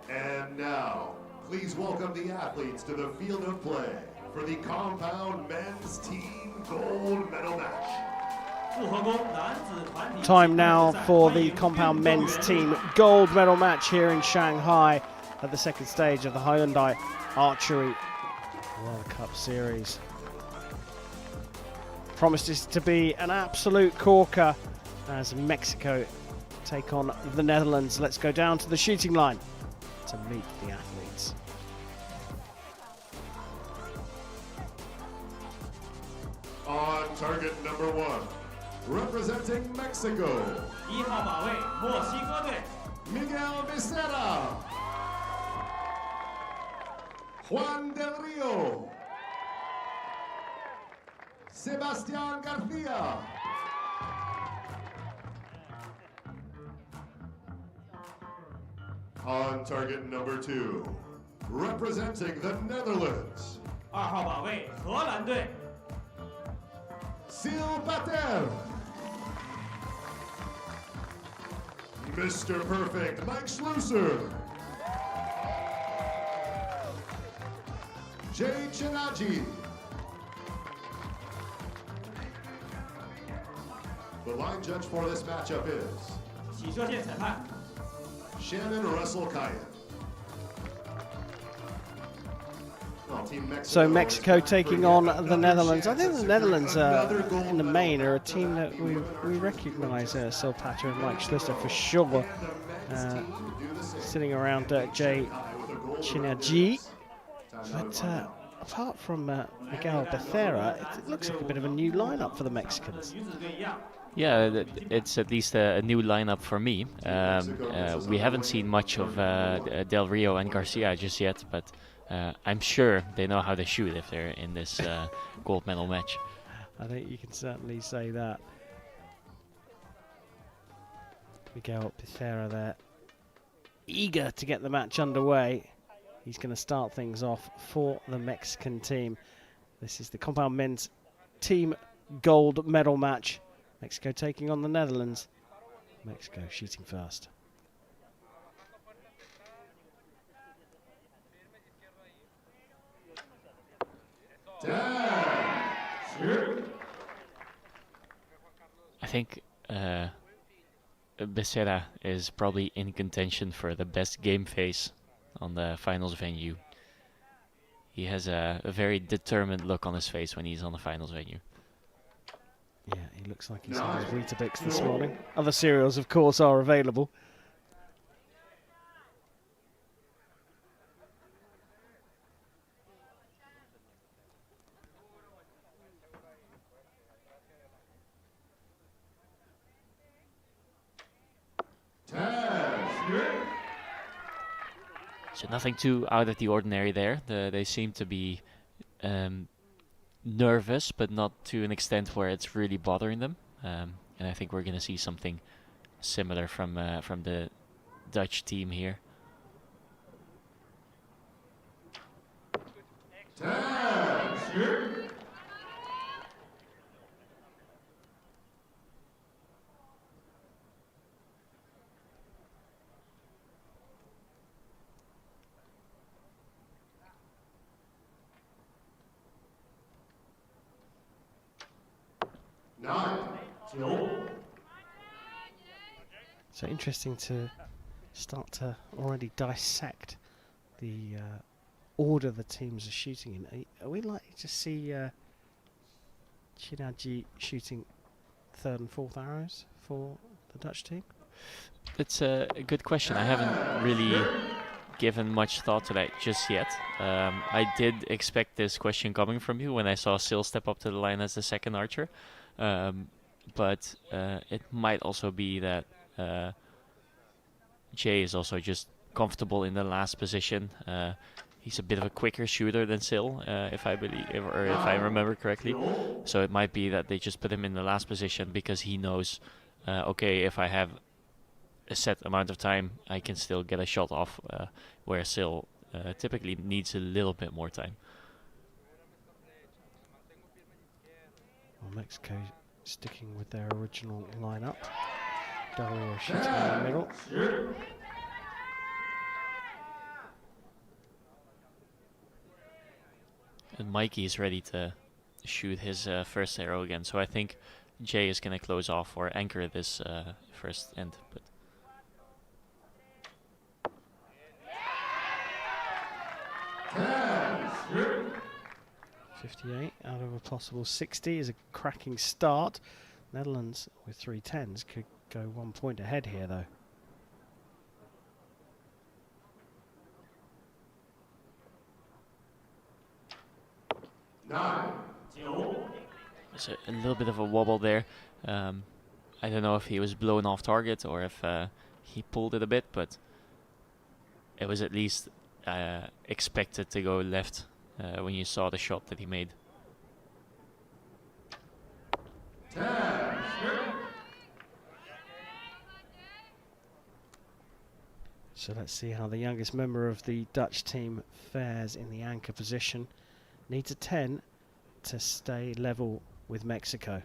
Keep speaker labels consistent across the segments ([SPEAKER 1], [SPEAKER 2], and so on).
[SPEAKER 1] And now, please welcome the athletes to the field of play for the compound men's team gold medal match.
[SPEAKER 2] Time now for the compound men's team gold medal match here in Shanghai at the second stage of the Hyundai Archery World Cup Series. Promises to be an absolute corker as Mexico take on the Netherlands. Let's go down to the shooting line to meet the athletes.
[SPEAKER 1] On target number 1, representing Mexico,
[SPEAKER 3] 1号靶位，墨西哥队。
[SPEAKER 1] Miguel Becerra, Juan del Rio, Sebastián García, on target number 2, representing the Netherlands,
[SPEAKER 3] 2号靶位，荷兰队。
[SPEAKER 1] Sil Patel, Mr. Perfect Mike Schlusser, Jay Chinaji. The line judge for this matchup is
[SPEAKER 3] 起射线裁判
[SPEAKER 1] Shannon Russell Kyan.
[SPEAKER 2] So Mexico taking on the Netherlands. I think the Netherlands in the main are a team that we recognise, Silpata and Mike Schlusser for sure. Sitting around Jay Chinaji. But apart from Miguel Becerra, it looks like a bit of a new lineup for the Mexicans.
[SPEAKER 4] Yeah, it's at least a new lineup for me. We haven't seen much of Del Rio and Garcia just yet, but I'm sure they know how to shoot if they're in this gold medal match.
[SPEAKER 2] I think you can certainly say that. Miguel Becerra there, eager to get the match underway. He's going to start things off for the Mexican team. This is the compound men's team gold medal match. Mexico taking on the Netherlands. Mexico shooting first.
[SPEAKER 4] I think Becerra is probably in contention for the best game face on the finals venue. He has a very determined look on his face when he's on the finals venue.
[SPEAKER 2] Yeah, he looks like he's had his Weetabix this morning. Other cereals, of course, are available.
[SPEAKER 4] So nothing too out of the ordinary there. They seem to be nervous, but not to an extent where it's really bothering them. And I think we're going to see something similar from the Dutch team here.
[SPEAKER 2] So interesting to start to already dissect the order the teams are shooting in. Are we likely to see Chinaji shooting third and fourth arrows for the Dutch team?
[SPEAKER 4] That's a good question. I haven't really given much thought to that just yet. I did expect this question coming from you when I saw Sil step up to the line as the second archer. But it might also be that Jay is also just comfortable in the last position. He's a bit of a quicker shooter than Sil, if I remember correctly. So it might be that they just put him in the last position because he knows, okay, if I have a set amount of time, I can still get a shot off, where Sil typically needs a little bit more time.
[SPEAKER 2] Well, Mexico sticking with their original lineup. Del Rio shooting in the middle.
[SPEAKER 4] And Mikey is ready to shoot his first arrow again. So I think Jay is going to close off or anchor this first end. But
[SPEAKER 2] 58 out of a possible 60 is a cracking start. Netherlands with 3 10s could go 1 point ahead here though.
[SPEAKER 4] there's a little bit of a wobble there. I don't know if he was blown off target or if he pulled it a bit, but it was at least expected to go left when you saw the shot that he made.
[SPEAKER 2] So let's see how the youngest member of the Dutch team fares in the anchor position. Needs a 10 to stay level with Mexico.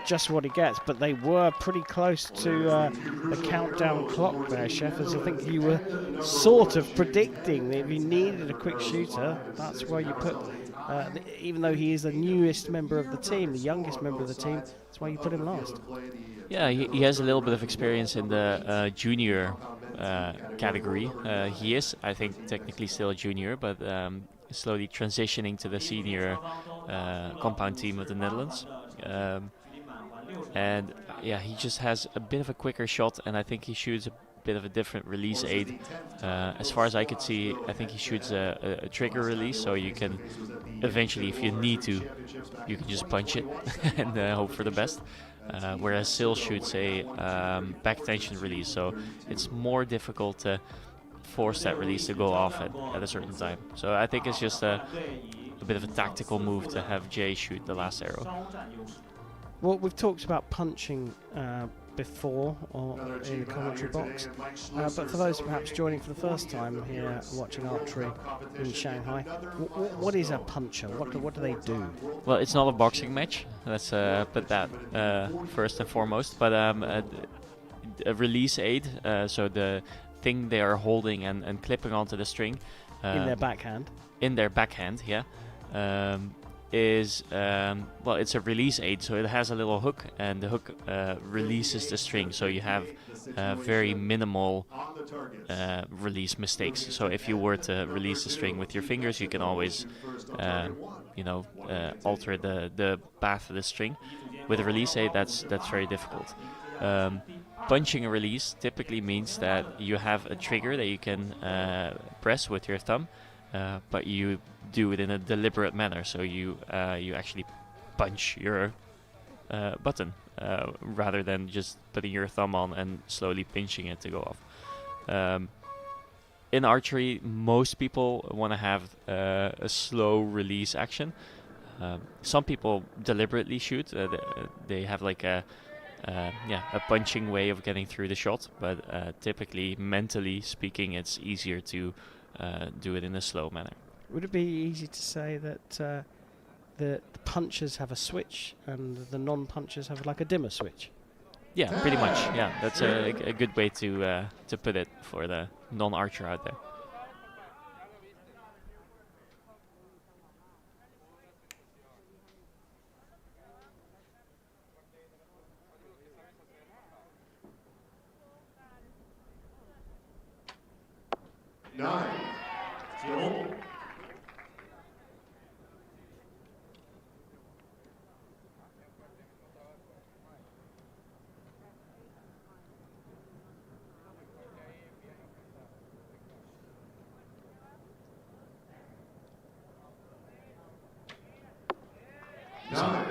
[SPEAKER 2] Just what he gets, but they were pretty close to the countdown clock there, Chef, as I think you were sort of predicting that if you needed a quick shooter, that's where you put, even though he is the newest member of the team, the youngest member of the team, that's why you put him last.
[SPEAKER 4] Yeah, he has a little bit of experience in the junior category. He is, I think, technically still a junior, but slowly transitioning to the senior compound team of the Netherlands. And yeah, he just has a bit of a quicker shot, and I think he shoots a bit of a different release aid. As far as I could see, I think he shoots a trigger release, so you can eventually, if you need to, you can just punch it and hope for the best. Whereas Sil shoots a back tension release, so it's more difficult to force that release to go off at a certain time. So I think it's just a bit of a tactical move to have Jay shoot the last arrow.
[SPEAKER 2] Well, we've talked about punching before or in the commentary box, but for those perhaps joining for the first time here watching archery in Shanghai, what is a puncher? What do they do?
[SPEAKER 4] Well, it's not a boxing match. Let's put that first and foremost. But a release aid, so the thing they are holding and clipping onto the string
[SPEAKER 2] In their backhand.
[SPEAKER 4] In their backhand, yeah. Is well, it's a release aid, so it has a little hook, and the hook releases the string, so you have very minimal release mistakes. So if you were to release the string with your fingers, you can always alter the path of the string. With a release aid, that's very difficult. Punching a release typically means that you have a trigger that you can press with your thumb, but you do it in a deliberate manner. So you actually punch your button rather than just putting your thumb on and slowly pinching it to go off. In archery, most people want to have a slow release action. Some people deliberately shoot. They have like a punching way of getting through the shot, but typically, mentally speaking, it's easier to do it in a slow manner.
[SPEAKER 2] Would it be easy to say that the punchers have a switch and the non-punchers have like a dimmer switch?
[SPEAKER 4] Yeah, pretty much. Yeah, that's a good way to put it for the non-archer out there.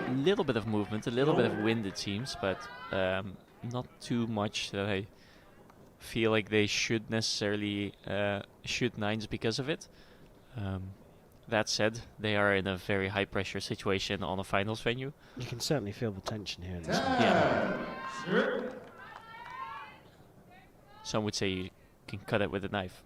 [SPEAKER 4] A little bit of movement, a little bit of wind it seems, but not too much that I feel like they should necessarily shoot nines because of it. That said, they are in a very high pressure situation on a finals venue.
[SPEAKER 2] You can certainly feel the tension here in this one.
[SPEAKER 4] Yeah. Some would say you can cut it with a knife.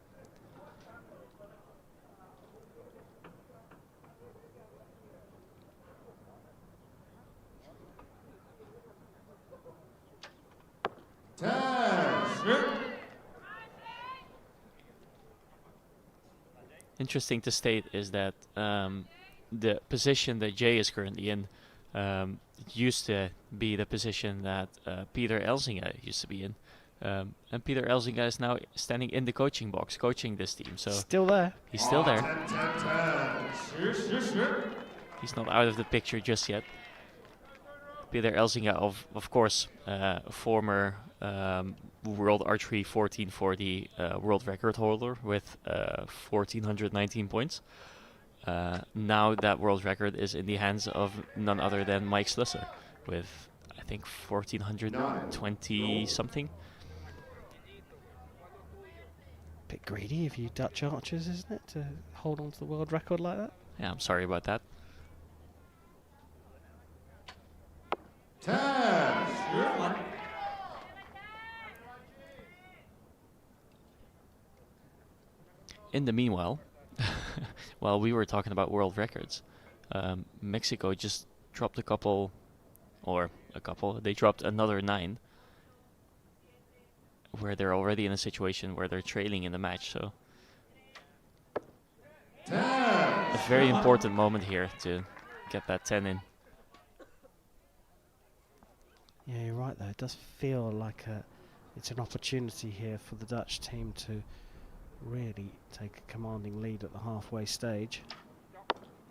[SPEAKER 4] interesting to state is that the position that Jay is currently in used to be the position that Peter Elzinga used to be in. And Peter Elzinga is now standing in the coaching box, coaching this team. So
[SPEAKER 2] Still there.
[SPEAKER 4] he's still there.
[SPEAKER 3] 10-10-10
[SPEAKER 4] He's not out of the picture just yet. Peter Elzinga, of course, former World Archery 1440 world record holder with 1,419 points. Now that world record is in the hands of none other than Mike Slusser with, I think, 1,420 something.
[SPEAKER 2] Bit greedy of you Dutch archers, isn't it, to hold on to the world record like that?
[SPEAKER 4] Yeah, I'm sorry about that.
[SPEAKER 1] 10.
[SPEAKER 3] 10环
[SPEAKER 4] In the meanwhile, while we were talking about world records, Mexico just dropped a couple, they dropped another 9, where they're already in a situation where they're trailing in the match. So
[SPEAKER 1] 10.
[SPEAKER 4] a very important moment here to get that 10 in.
[SPEAKER 2] Yeah, you're right though. It does feel like it's an opportunity here for the Dutch team to really take a commanding lead at the halfway stage.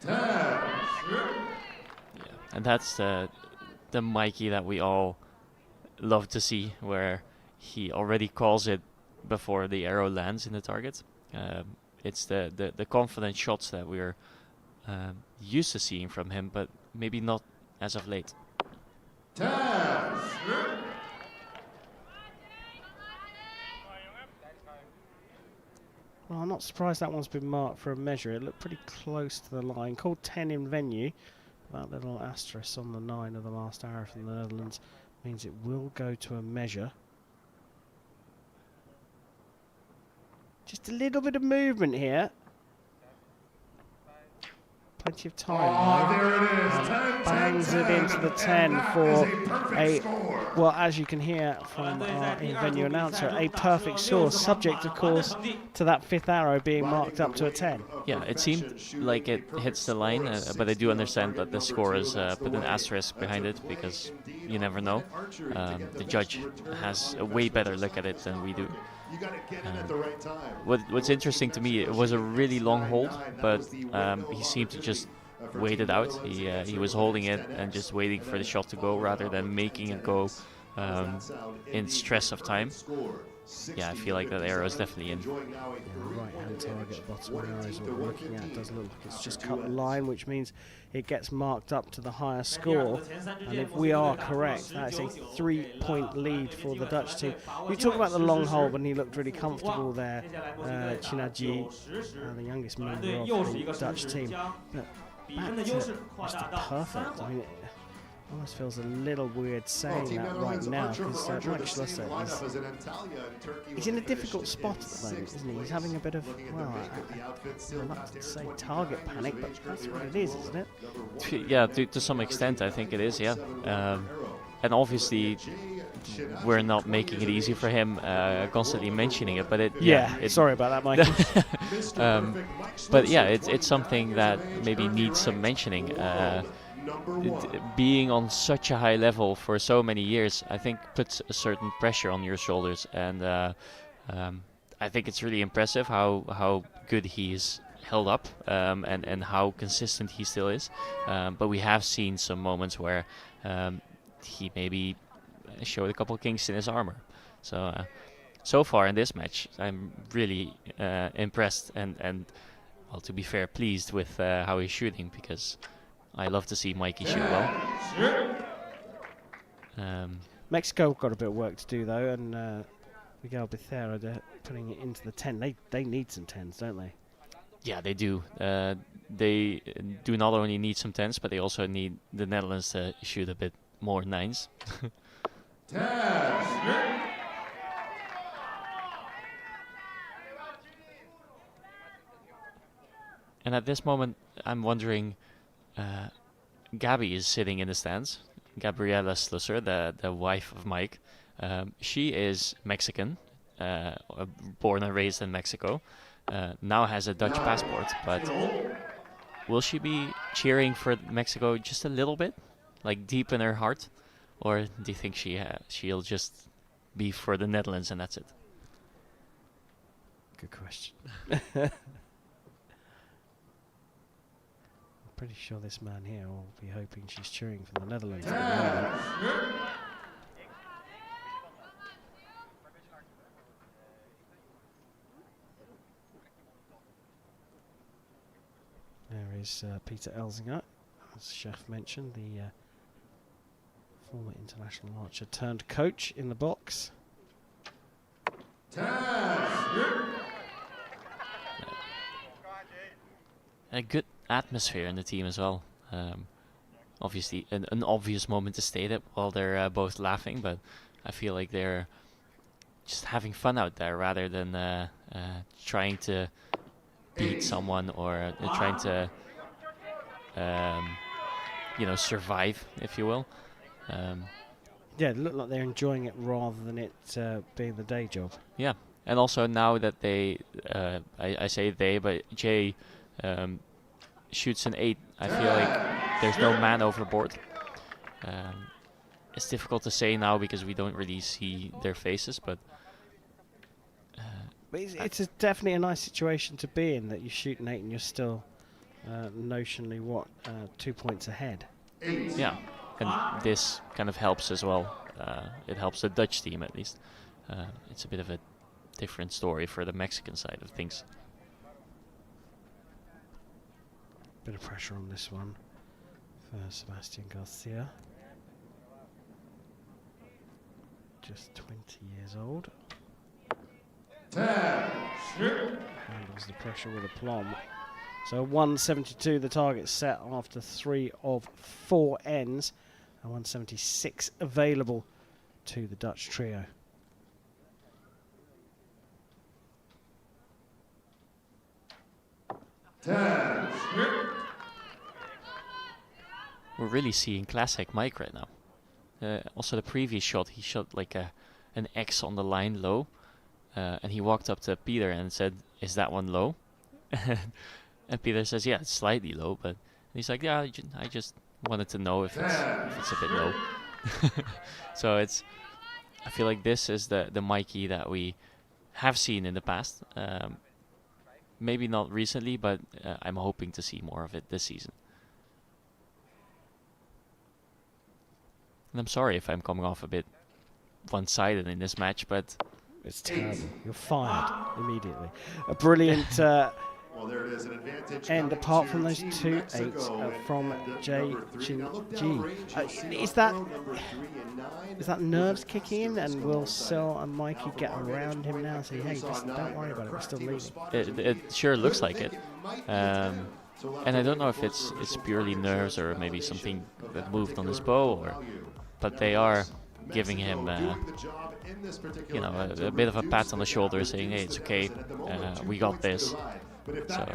[SPEAKER 1] 10.
[SPEAKER 4] Yeah, and that's the Mikey that we all love to see, where he already calls it before the arrow lands in the target. It's the confident shots that we're used to seeing from him, but maybe not as of late.
[SPEAKER 1] 10.
[SPEAKER 2] Well, I'm not surprised that one's been marked for a measure. It looked pretty close to the line. Called 10 in venue. That little asterisk on the 9 of the last arrow from the Netherlands means it will go to a measure. Just a little bit of movement here. Plenty of time.
[SPEAKER 1] There it is.
[SPEAKER 2] And
[SPEAKER 1] 10,
[SPEAKER 2] bangs
[SPEAKER 1] 10,
[SPEAKER 2] it into the 10
[SPEAKER 1] and
[SPEAKER 2] for
[SPEAKER 1] that is a perfect
[SPEAKER 2] a,
[SPEAKER 1] score.
[SPEAKER 2] well, as you can hear from our in-venue announcer, a perfect score, subject, of course, to that 5th arrow being marked up to a 10.
[SPEAKER 4] Yeah, it seemed like it hits the line, but I do understand that the score is put an asterisk behind it because you never know. The judge has a way better look at it than we do.
[SPEAKER 1] You gotta get in at the right time.
[SPEAKER 4] What's interesting to me, it was a really long hold, but he seemed to just wait it out. He was holding it and just waiting for the shot to go rather than making it go in stress of time. Yeah, I feel like that arrow is definitely in.
[SPEAKER 2] Yeah, the right-hand target, bottom arrow is what we're looking at. Does look like it's just cut the line, which means it gets marked up to the higher score. And if we are correct, that is a 3-point lead for the Dutch team. You talk about the long hold when he looked really comfortable there, Chinaji, the youngest member of the Dutch team. But back to just the perfect. I mean, it almost feels a little weird saying that right now because Mike Schlusser he's in a difficult spot at the moment, isn't he? He's having a bit of, well, I'm reluctant to say target panic, but that's what it is, isn't it?
[SPEAKER 4] Yeah, to some extent, I think it is, yeah. And obviously, we're not making it easy for him, constantly mentioning it, but it
[SPEAKER 2] sorry about that, Mike.
[SPEAKER 4] but yeah, it's something that maybe needs some mentioning. Being on such a high level for so many years, I think puts a certain pressure on your shoulders, and I think it's really impressive how good he's held up and how consistent he still is. But we have seen some moments where he maybe showed a couple of kinks in his armor. So far in this match, I'm really impressed and well, to be fair, pleased with how he's shooting, because I love to see Mikey shoot well.
[SPEAKER 2] Mexico got a bit of work to do though, and Miguel Becerra, they're putting it into the 10. They need some 10s, don't they?
[SPEAKER 4] Yeah, they do. They do not only need some 10s, but they also need the Netherlands to shoot a bit more 9s.
[SPEAKER 1] 10.
[SPEAKER 4] And at this moment, I'm wondering, Gabby is sitting in the stands. Gabriela Slusser, the wife of Mike. She is Mexican, born and raised in Mexico. now has a Dutch passport, but will she be cheering for Mexico just a little bit, like deep in her heart, or do you think she'll just be for the Netherlands and that's it?
[SPEAKER 2] Good question. I'm pretty sure this man here will be hoping she's cheering for the Netherlands. There is Peter Elzinger, as Chef mentioned, the former international archer turned coach in the box.
[SPEAKER 4] A good atmosphere in the team as well. Obviously, an obvious moment to state it while they're both laughing, but I feel like they're just having fun out there rather than trying to beat someone or trying to, survive, if you will.
[SPEAKER 2] Yeah, it looked like they're enjoying it rather than it being the day job.
[SPEAKER 4] Yeah, and also now that they, I say they, but Jay shoots an 8, I feel like there's no man overboard. It's difficult to say now because we don't really see their faces, but
[SPEAKER 2] it's definitely a nice situation to be in, that you shoot an 8 and you're still notionally 2 points ahead.
[SPEAKER 4] Yeah, and this kind of helps as well. It helps the Dutch team at least. It's a bit of a different story for the Mexican side of things.
[SPEAKER 2] Bit of pressure on this one for Sebastian Garcia. Just 20 years old. Handles the pressure with aplomb. So 172 the target set after 3 of 4 ends, and 176 available to the Dutch trio.
[SPEAKER 4] We're really seeing classic Mike right now. Also the previous shot, he shot like an X on the line low, and he walked up to Peter and said, "Is that one low?" And Peter says, "Yeah, it's slightly low," but he's like, "Yeah, I just wanted to know if it's a bit low." So I feel like this is the Mikey that we have seen in the past. Maybe not recently, but I'm hoping to see more of it this season. And I'm sorry if I'm coming off a bit one-sided in this match, but
[SPEAKER 2] it's terrible. You're fired immediately. A brilliant end apart from those 2 8s from Jay Chin G. Is that nerves kicking in, and will Sil and Mikey get around him now and say, "Hey, just don't worry about it, we're still leading"?
[SPEAKER 4] It sure looks like it. And I don't know if it's purely nerves or maybe something that moved on his bow, but they are giving him a bit of a pat on the shoulder, saying, "Hey, it's okay, we got this." So,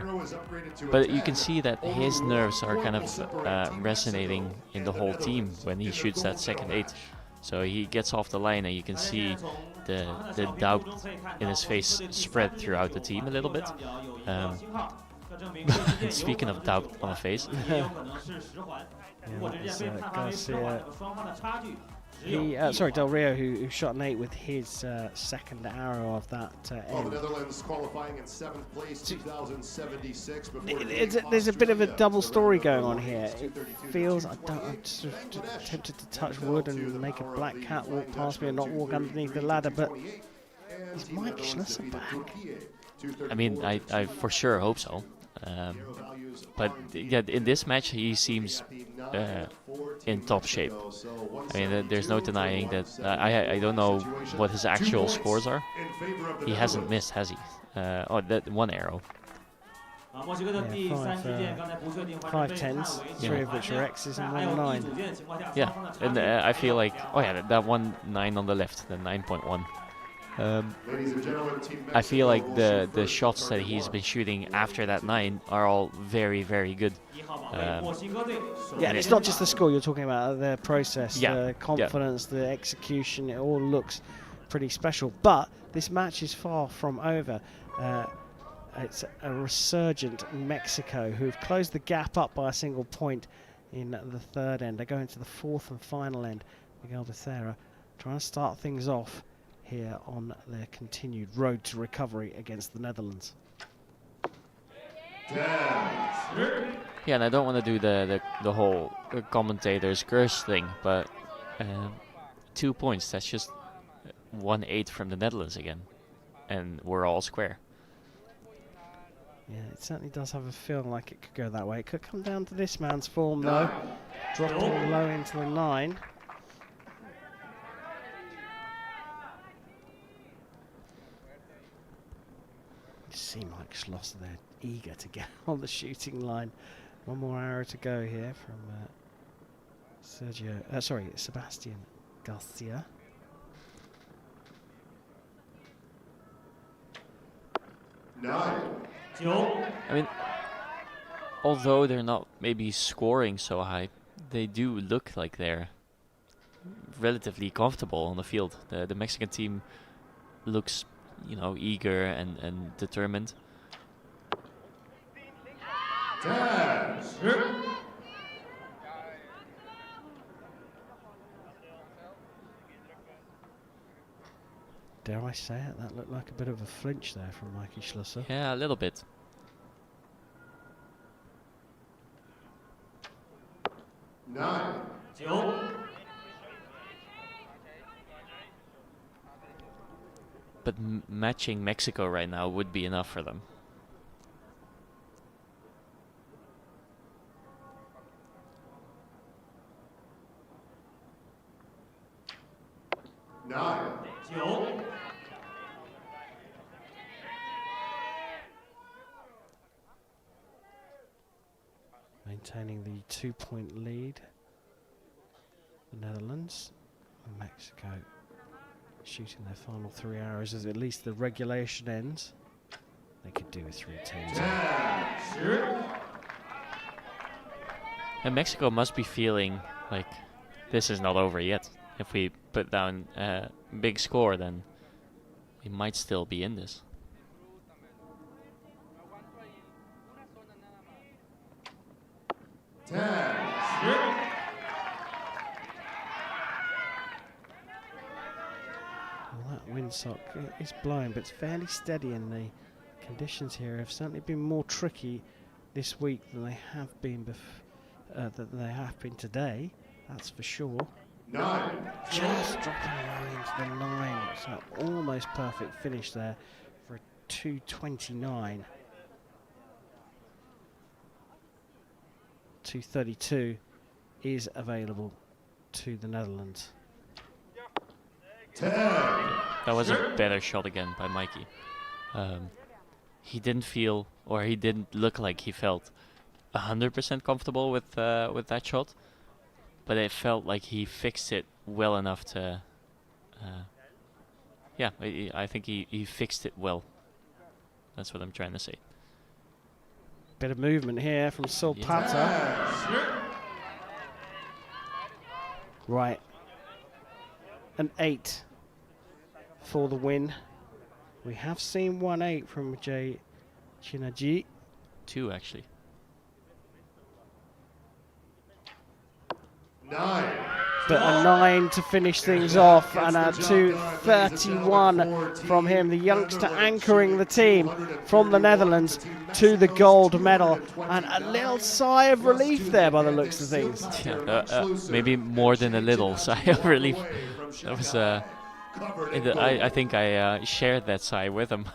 [SPEAKER 4] but you can see that his nerves are kind of resonating in the whole team when he shoots that second 8. So he gets off the line and you can see the doubt in his face spread throughout the team a little bit. Speaking of doubt on the face,
[SPEAKER 2] Del Rio, who shot an 8 with his second arrow of that end.
[SPEAKER 1] The Netherlands qualifying in 7th place, 2076.
[SPEAKER 2] There's a bit of a double story going on here. It feels, I'm sort of tempted to touch wood and make a black cat walk past me and not walk underneath the ladder, but is Mike Schlesser back?
[SPEAKER 4] I mean, I for sure hope so. But yeah, in this match he seems in top shape. I mean, there's no denying that. I don't know what his actual scores are. He hasn't missed, has he? That one arrow.
[SPEAKER 2] Yeah, 5 10s, 3 of which are X's and 1 9.
[SPEAKER 4] Yeah, and I feel like, that 1 9 on the left, the 9.1. I feel like the shots that he's been shooting after that 9 are all very, very good.
[SPEAKER 2] And it's not just the score, you're talking about the process, the confidence, the execution. It all looks pretty special. But this match is far from over. it's a resurgent Mexico who've closed the gap up by a single point in the third end. They go into the fourth and final end. Miguel Becerra trying to start things off here on their continued road to recovery against the Netherlands.
[SPEAKER 4] Yeah, and I don't want to do the whole commentator's curse thing, but 2 points, that's just 1-8 from the Netherlands again. And we're all square.
[SPEAKER 2] Yeah, it certainly does have a feeling like it could go that way. It could come down to this man's form, though. Dropping low into the 9. It seemed like Schlosser there, eager to get on the shooting line. One more arrow to go here from Sebastian Garcia.
[SPEAKER 3] I
[SPEAKER 4] I mean, although they're not maybe scoring so high, they do look like they're relatively comfortable on the field. The Mexican team looks, you know, eager and determined.
[SPEAKER 2] Dare I say it? That looked like a bit of a flinch there from Mikey Schlosser.
[SPEAKER 4] Yeah, a little bit. But matching Mexico right now would be enough for them.
[SPEAKER 2] Maintaining the 2-point lead. The Netherlands and Mexico shooting their final 3 arrows as at least the regulation ends. They could do with 3 teams.
[SPEAKER 4] And Mexico must be feeling like this is not over yet. If we put down a big score, then we might still be in this.
[SPEAKER 2] Well, that windsock is blowing, but it's fairly steady, and the conditions here have certainly been more tricky this week than they have been today. That's for sure. Just dropping low into the 9. So almost perfect finish there for a 2:29. 2:32 is available to the Netherlands.
[SPEAKER 4] That was a better shot again by Mikey. He didn't feel, or he didn't look like he felt 100% comfortable with that shot, but it felt like he fixed it well enough to. Yeah, I think he fixed it well. That's what I'm trying to say.
[SPEAKER 2] Bit of movement here from Sulpata. Right. An 8 for the win. We have seen 1-8 from Jay Chinaji.
[SPEAKER 4] 2 actually.
[SPEAKER 1] 9.
[SPEAKER 2] But a 9 to finish things off, and a 2:31 from him, the youngster anchoring the team from the Netherlands to the gold medal. And a little sigh of relief there by the looks of things.
[SPEAKER 4] Yeah, maybe more than a little sigh of relief. That was I think I shared that sigh with him.